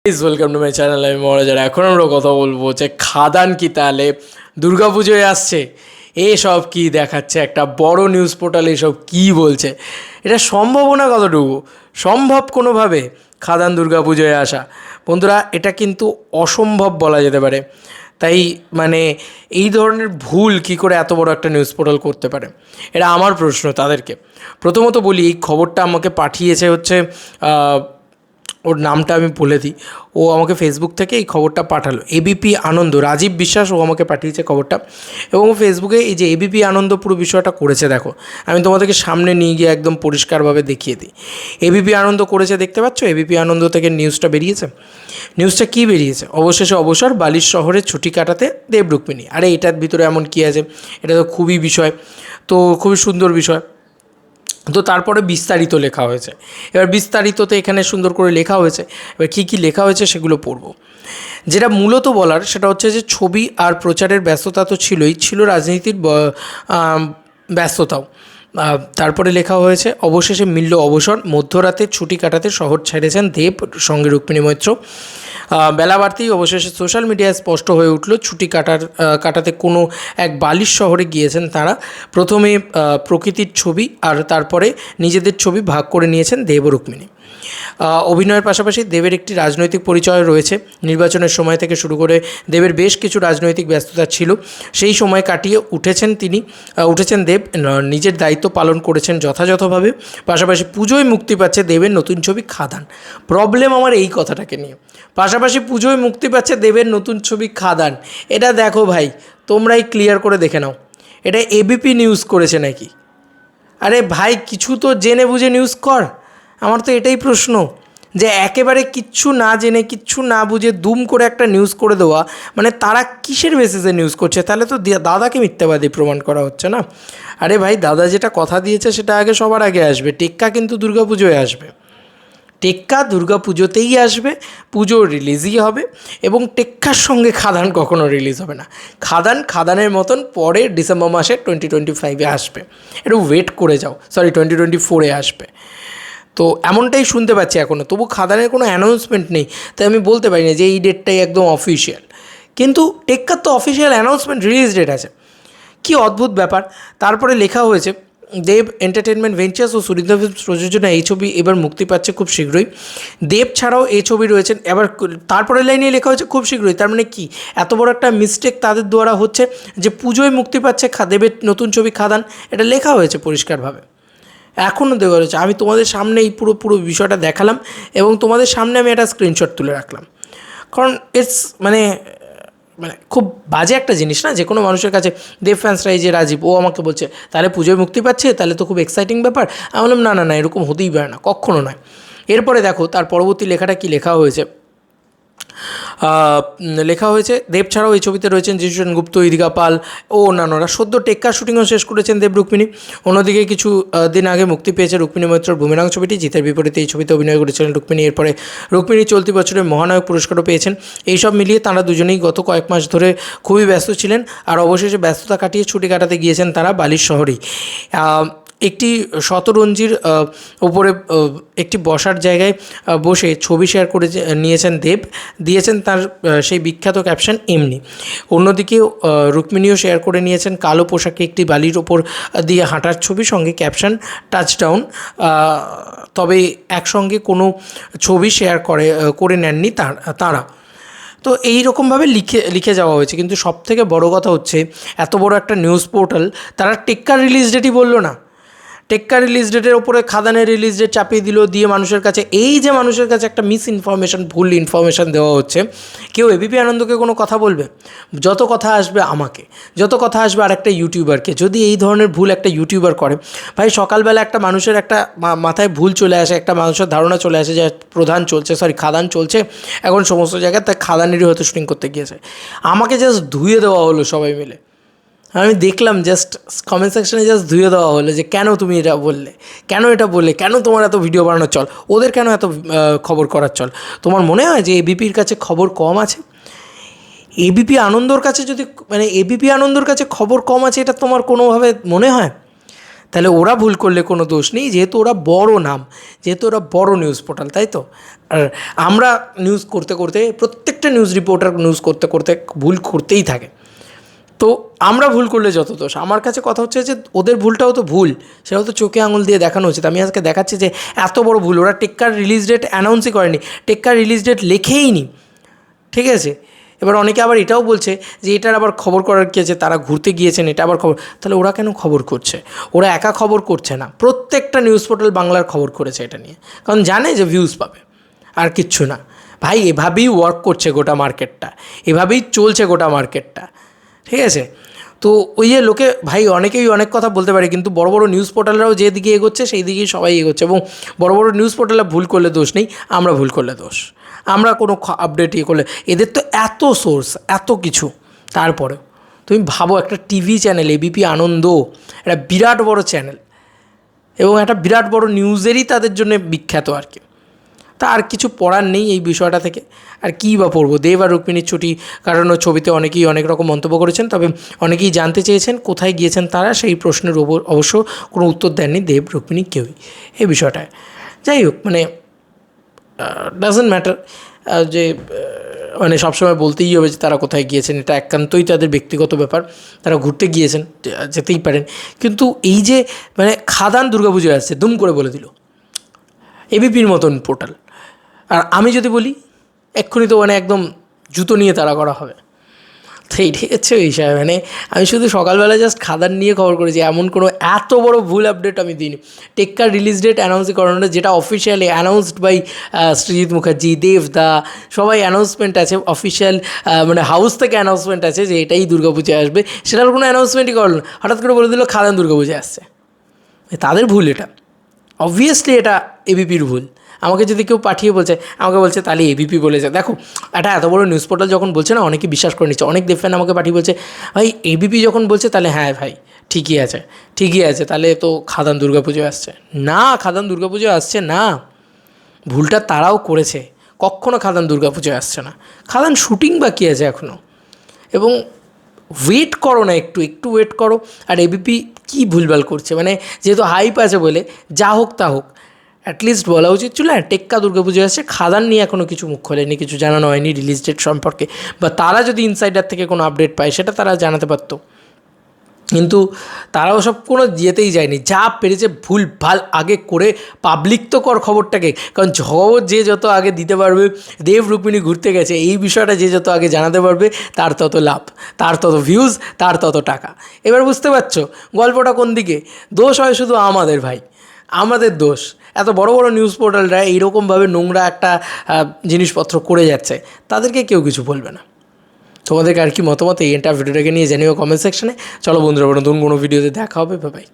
Please welcome to my channel. আমি মহারাজার। এখন আমরা কথা বলবো যে খাদান কি তাহলে দুর্গাপুজোয় আসছে, এসব কি দেখাচ্ছে একটা বড় নিউজ পোর্টাল, এসব কি বলছে, এটা সম্ভাবনা কতটুকু সম্ভব কোনোভাবে খাদান দুর্গাপুজোয় আসা? বন্ধুরা, এটা কিন্তু অসম্ভব বলা যেতে পারে। তাই মানে এই ধরনের ভুল কি করে এত বড় একটা নিউজ পোর্টাল করতে পারে, এটা আমার প্রশ্ন তাদেরকে। প্রথমত বলি, এই খবরটা আমাকে পাঠিয়েছে হচ্ছে ওর নামটা আমি বলে দিই। ও আমাকে ফেসবুক থেকে এই খবরটা পাঠালো, এবিপি আনন্দ, রাজীব বিশ্বাস ও আমাকে পাঠিয়েছে খবরটা। এবং ফেসবুকে এই যে এবিপি আনন্দ পুরো বিষয়টা করেছে, দেখো আমি তোমাদেরকে সামনে নিয়ে গিয়ে একদম পরিষ্কারভাবে দেখিয়ে দিই। এবিপি আনন্দ করেছে, দেখতে পাচ্ছ এবিপি আনন্দ থেকে নিউজটা বেরিয়েছে। নিউজটা কী বেরিয়েছে? অবশেষে অবসর, বালির শহরে ছুটি কাটাতে দেব রুক্মিণী। আরে এটার ভিতরে এমন কী আছে? এটা তো খুবই বিষয়, তো খুবই সুন্দর বিষয়। তো তারপরে বিস্তারিত লেখা হয়েছে। এবার বিস্তারিততে এখানে সুন্দর করে লেখা হয়েছে। এবার কী কী লেখা হয়েছে সেগুলো পড়ব। যেটা মূলত বলার সেটা হচ্ছে যে ছবি আর প্রচারের ব্যস্ততা তো ছিলই, ছিল রাজনীতির ব্যস্ততাও। তারপরে লেখা হয়েছে, অবশেষে মিলল অবসর, মধ্যরাতে ছুটি কাটাতে শহর ছেড়েছেন দেব, সঙ্গে রুক্মিণী মৈত্র। বেলা বাড়তেই অবশেষে সোশ্যাল মিডিয়ায় স্পষ্ট হয়ে উঠল, ছুটি কাটাতে কোনো এক বালির শহরে গিয়েছেন তারা। প্রথমে প্রকৃতির ছবি আর তারপরে নিজেদের ছবি ভাগ করে নিয়েছেন দেব ও রুক্মিণী। অভিনয়ের পাশাপাশি দেবের একটি রাজনৈতিক পরিচয় রয়েছে। নির্বাচনের সময় থেকে শুরু করে দেবের বেশ কিছু রাজনৈতিক ব্যস্ততা ছিল, সেই সময় কাটিয়ে উঠেছেন দেব, নিজের দায়িত্ব পালন করেছেন যথাযথভাবে। পাশাপাশি পুজোয় মুক্তি পাচ্ছে দেবের নতুন ছবি খাদান। প্রবলেম আমার এই কথাটাকে নিয়ে, পাশাপাশি পুজোয় মুক্তি পাচ্ছে দেবের নতুন ছবি খাদান। এটা দেখো ভাই, তোমরাই ক্লিয়ার করে দেখে নাও, এটা এবিপি নিউজ করেছে নাকি? আরে ভাই, কিছু তো জেনে বুঝে নিউজ কর। আমার তো এটাই প্রশ্ন, যে একেবারে কিচ্ছু না জেনে কিচ্ছু না বুঝে দুম করে একটা নিউজ করে দেওয়া, মানে তারা কিসের বেসিসে নিউজ করছে? তাহলে তো দাদাকে মিথ্যাবাদী প্রমাণ করা হচ্ছে না। আরে ভাই, দাদা যেটা কথা দিয়েছে সেটা আগে সবার আগে আসবে। টেক্কা কিন্তু দুর্গাপুজোয় আসবে, টেক্কা দুর্গাপুজোতেই আসবে, পুজো রিলিজই হবে। এবং টেক্কার সঙ্গে খাদান কখনো রিলিজ হবে না। খাদানের মতন পরে ডিসেম্বর মাসে 2025-এ আসবে। একটু ওয়েট করে যাও, সরি 2024-এ আসবে। তো এমনটাই শুনতে পাচ্ছি এখনও, তবু খাদানের কোনো অ্যানাউন্সমেন্ট নেই, তাই আমি বলতে পারি না যে এই ডেটটাই একদম অফিসিয়াল। কিন্তু টেক্কার তো অফিসিয়াল অ্যানাউন্সমেন্ট, রিলিজ ডেট আছে। কী অদ্ভুত ব্যাপার। তারপরে লেখা হয়েছে, দেব এন্টারটেনমেন্ট ভেঞ্চার্স ও সুরিন্দর ফিল্মস প্রযোজনা এই ছবি এবার মুক্তি পাচ্ছে খুব শীঘ্রই। দেব ছাড়াও এই ছবি রয়েছেন। এবার তারপরের লাইনে লেখা হয়েছে খুব শীঘ্রই, তার মানে কি এত বড় একটা মিস্টেক তাদের দ্বারা হচ্ছে যে পুজোয় মুক্তি পাচ্ছে দেবের নতুন ছবি খাদান? এটা লেখা হয়েছে পরিষ্কারভাবে, এখনও দেওয়া রয়েছে। আমি তোমাদের সামনে এই পুরো বিষয়টা দেখালাম এবং তোমাদের সামনে আমি একটা স্ক্রিনশট তুলে রাখলাম। কারণ ইটস মানে মানে খুব বাজে একটা জিনিস না, যে কোনো মানুষের কাছে। দেব ফ্যান্সরা, এই যে রাজীব, ও আমাকে বলছে তাহলে পুজোয় মুক্তি পাচ্ছে, তাহলে তো খুব এক্সাইটিং ব্যাপার। আমি বললাম না না না, এরকম হতেই পারে না, কখনো নয়। এরপরে দেখো তার পরবর্তী লেখাটা কি লেখা হয়েছে। লেখা হয়েছে, দেব ছাড়াও এই ছবিতে রয়েছেন যিশু সেনগুপ্ত, ইদিকা পাল ও অন্যান্যরা। সদ্য টেক্কার শুটিংও শেষ করেছেন দেব রুক্মিণী। অন্যদিকে কিছু দিন আগে মুক্তি পেয়েছে রুক্মিণী মৈত্রর বুমেরাং ছবিটি। জিতের বিপরীতে এই ছবিতে অভিনয় করেছিলেন রুক্মিণী। এরপরে রুক্মিণী চলতি বছরের মহানায়ক পুরস্কারও পেয়েছেন। এইসব মিলিয়ে তাঁরা দুজনেই গত কয়েক মাস ধরে খুবই ব্যস্ত ছিলেন, আর অবশেষে ব্যস্ততা কাটিয়ে ছুটি কাটাতে গিয়েছেন তারা বালির শহরেই। একটি শতরঞ্জির উপরে একটি বসার জায়গায় বসে ছবি শেয়ার করে নিয়েছেন দেব, দিয়েছেন তার সেই বিখ্যাত ক্যাপশন এমনি। অন্যদিকে রুক্মিণীও শেয়ার করে নিয়েছেন কালো পোশাকে একটি বালির ওপর দিয়ে হাঁটার ছবি, সঙ্গে ক্যাপশন টাচডাউন। তবে একসঙ্গে কোনো ছবি শেয়ার করে নেননি তাঁরা। তো এই রকমভাবে লিখে যাওয়া হয়েছে। কিন্তু সবথেকে বড় কথা হচ্ছে, এত বড় একটা নিউজ পোর্টাল তারা টেক্কার রিলিজ ডেটই বললো না। টেক্কার রিলিজ ডেটের ওপরে খাদানের রিলিজ ডেট চাপিয়ে দিল, দিয়ে মানুষের কাছে এই যে মানুষের কাছে একটা মিস ইনফরমেশান, ভুল ইনফরমেশান দেওয়া হচ্ছে। কেউ এবিপি আনন্দকে কোনো কথা বলবে? যত কথা আসবে আমাকে, যত কথা আসবে আর একটা ইউটিউবারকে। যদি এই ধরনের ভুল একটা ইউটিউবার করে, ভাই সকালবেলা একটা মানুষের একটা মাথায় ভুল চলে আসে, একটা মানুষের ধারণা চলে আসে যে খাদান চলছে এখন সমস্ত জায়গায়, তাই খাদানেরই হয়তো শুটিং করতে গিয়েছে। আমাকে জাস্ট ধুয়ে দেওয়া হলো সবাই মিলে। আমি দেখলাম জাস্ট কমেন্ট সেকশনে জাস্ট ধুয়ে দেওয়া হলো যে কেন তুমি এটা বললে, কেন তোমার এত ভিডিও বানানোর চল, ওদের কেন এত খবর করার চল। তোমার মনে হয় যে এবিপির কাছে খবর কম আছে? এবিপি আনন্দর কাছে খবর কম আছে, এটা তোমার কোনোভাবে মনে হয়? তাহলে ওরা ভুল করলে কোনো দোষ নেই, যেহেতু ওরা বড় নাম, যেহেতু ওরা বড় নিউজ পোর্টাল, তাই তো। আর আমরা নিউজ করতে করতে, প্রত্যেকটা নিউজ রিপোর্টার নিউজ করতে করতে ভুল করতেই থাকে। তো আমরা ভুল করলে যত দোষ, আমার কাছে কথা হচ্ছে যে ওদের ভুলটাও তো ভুল, সেটাও তো চোখে আঙুল দিয়ে দেখানো উচিত। আমি আজকে দেখাচ্ছি যে এত বড় ভুল, ওরা টেক্কার রিলিজ ডেট অ্যানাউন্সই করেনি, টেক্কার রিলিজ ডেট লেখেই নি, ঠিক আছে। এবার অনেকে আবার এটাও বলছে যে এটার আবার খবর করার কী আছে, তারা ঘুরতে গিয়েছেন, এটা আবার খবর। তাহলে ওরা কেন খবর করছে? ওরা একা খবর করছে না, প্রত্যেকটা নিউজ পোর্টাল বাংলার খবর করেছে এটা নিয়ে, কারণ জানে যে ভিউজ পাবে, আর কিচ্ছু না ভাই। এভাবেই ওয়ার্ক করছে গোটা মার্কেটটা, এভাবেই চলছে গোটা মার্কেটটা, ঠিক আছে। তো ওই যে লোকে ভাই অনেকেই অনেক কথা বলতে পারে, কিন্তু বড় বড় নিউজ পোর্টালরাও যেদিকে এগোচ্ছে সেই দিকেই সবাই এগোচ্ছে, এবং বড় বড় নিউজ পোর্টালরা ভুল করলে দোষ নেই, আমরা ভুল করলে দোষ। আমরা কোনো আপডেট করলে, এদের তো এত সোর্স, এত কিছু, তারপরেও তুমি ভাবো একটা টিভি চ্যানেল এবিপি আনন্দ, একটা বিরাট বড় চ্যানেল এবং একটা বিরাট বড় নিউজেরই তাদের জন্য বিখ্যাত আর কি। তা আর কিছু পড়ার নেই এই বিষয়টা থেকে, আর কী বা পড়বো। দেব আর রুক্মিণীর ছুটি কাটানোর ছবিতে অনেকেই অনেক রকম মন্তব্য করেছেন, তবে অনেকেই জানতে চেয়েছেন কোথায় গিয়েছেন তারা, সেই প্রশ্নের অবশ্য কোনো উত্তর দেননি দেব রুক্মিণী কেউই এই বিষয়টায়। যাই হোক, মানে ডাজন্ট ম্যাটার যে মানে সবসময় বলতেই হবে যে তারা কোথায় গিয়েছেন, এটা একান্তই তাদের ব্যক্তিগত ব্যাপার, তারা ঘুরতে গিয়েছেন, যেতেই পারেন। কিন্তু এই যে মানে খাদান দুর্গাপুজো আসছে দুম করে বলে দিল এবিপির মতন পোর্টাল, আর আমি যদি বলি এক্ষুনি তো মানে একদম জুতো নিয়ে তাড়া করা হবে। তো এইটাই হচ্ছে বিষয়, মানে আমি শুধু সকালবেলা জাস্ট খাদান নিয়ে খবর করেছি, এমন কোনো এত বড় ভুল আপডেট আমি দিইনি। টেক্কার রিলিজ ডেট অ্যানাউন্সই করানো, যেটা officially announced by Srijit Mukherjee, দেবদা, সবাই অ্যানাউন্সমেন্ট আছে অফিসিয়াল, মানে হাউস থেকে অ্যানাউন্সমেন্ট আছে যে এটাই দুর্গাপূজায় আসবে, সেটার কোনো অ্যানাউন্সমেন্টই করলো না, হঠাৎ করে বলে দিল খাদান দুর্গাপূজায় আসছে। তাদের ভুল এটা, অবভিয়াসলি এটা এবিপির ভুল। আমাকে যদি কেউ পাঠিয়ে বলছে, আমাকে বলছে তাহলে এবিপি বলেছে, দেখো একটা এত বড় নিউজ পোর্টাল যখন বলছে না, অনেকে বিশ্বাস করে নিচ্ছে। অনেক দেবফ্যান আমাকে পাঠিয়ে বলছে ভাই এবিপি যখন বলছে তাহলে হ্যাঁ ভাই ঠিকই আছে, ঠিকই আছে, তাহলে তো খাদান দুর্গাপুজো আসছে। না, খাদান দুর্গাপুজো আসছে না, ভুলটা তারাও করেছে, কখনও খাদান দুর্গাপুজো আসছে না, খাদান শুটিং বাকি আছে এখনও। এবং ওয়েট করো না, একটু একটু ওয়েট করো। আর এবিপি কী ভুলভাল করছে, মানে যেহেতু হাইপ আছে বলে যা হোক তা হোক, অ্যাটলিস্ট বলা উচিত ছিল হ্যাঁ টেক্কা দুর্গাপুজো আসছে, খাদান নিয়ে এখনও কিছু মুখ খোলেনি, কিছু জানানো হয়নি রিলিজ ডেট সম্পর্কে, বা তারা যদি ইনসাইডার থেকে কোনো আপডেট পায় সেটা তারা জানাতে পারতো। কিন্তু তারাও সব কোনো যেতেই যায়নি, যা পেরেছে ভুল ভাল আগে করে পাবলিক তো কর খবরটাকে, কারণ খবর যে যত আগে দিতে পারবে, দেব রুক্মিণী ঘুরতে গেছে এই বিষয়টা যে যত আগে জানাতে পারবে তার তত লাভ, তার তত ভিউজ, তার তত টাকা। এবার বুঝতে পারছো গল্পটা কোন দিকে? দোষ হয় শুধু আমাদের ভাই, আমাদের দোষ। এত বড় বড় নিউজ পোর্টালরা এইরকমভাবে নোংরা একটা জিনিসপত্র করে যাচ্ছে, তাদেরকে কেউ কিছু বলবে না। তোমাদেরকে আর কি মতামত এই ভিডিওটাকে নিয়ে জানিও কমেন্ট সেকশনে। চলো বন্ধুরা, নতুন কোনো ভিডিওতে দেখা হবে, বাই বাই।